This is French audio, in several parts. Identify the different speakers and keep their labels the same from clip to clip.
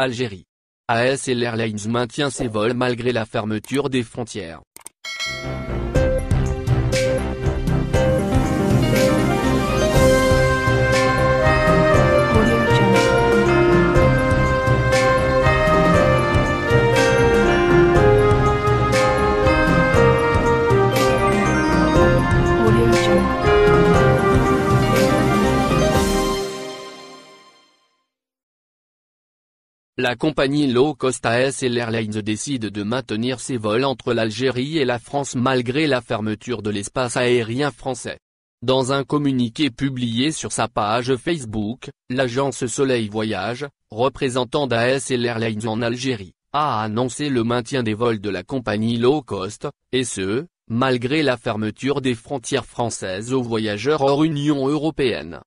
Speaker 1: Algérie. ASL Airlines maintient ses vols malgré la fermeture des frontières. La compagnie low-cost ASL Airlines décide de maintenir ses vols entre l'Algérie et la France malgré la fermeture de l'espace aérien français. Dans un communiqué publié sur sa page Facebook, l'agence Soleil Voyage, représentant d'ASL Airlines en Algérie, a annoncé le maintien des vols de la compagnie low-cost, et ce, malgré la fermeture des frontières françaises aux voyageurs hors Union européenne.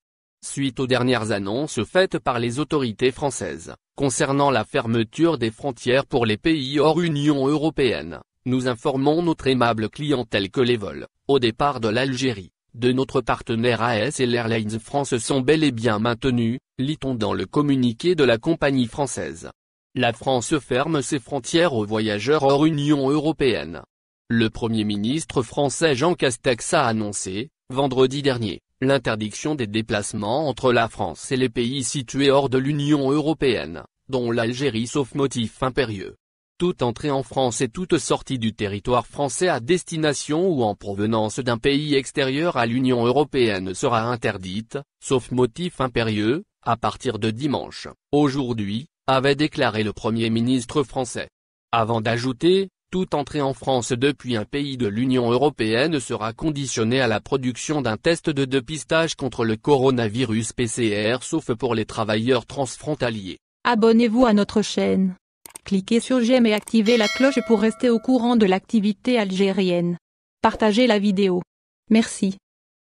Speaker 1: Suite aux dernières annonces faites par les autorités françaises, concernant la fermeture des frontières pour les pays hors Union européenne, nous informons notre aimable clientèle que les vols, au départ de l'Algérie, de notre partenaire ASL Airlines France sont bel et bien maintenus, lit-on dans le communiqué de la compagnie française. La France ferme ses frontières aux voyageurs hors Union européenne. Le Premier ministre français Jean Castex a annoncé, vendredi dernier, l'interdiction des déplacements entre la France et les pays situés hors de l'Union européenne, dont l'Algérie sauf motif impérieux. Toute entrée en France et toute sortie du territoire français à destination ou en provenance d'un pays extérieur à l'Union européenne sera interdite, sauf motif impérieux, à partir de dimanche, aujourd'hui, avait déclaré le Premier ministre français. Avant d'ajouter, toute entrée en France depuis un pays de l'Union européenne sera conditionnée à la production d'un test de dépistage contre le coronavirus PCR sauf pour les travailleurs transfrontaliers.
Speaker 2: Abonnez-vous à notre chaîne. Cliquez sur j'aime et activez la cloche pour rester au courant de l'activité algérienne. Partagez la vidéo. Merci.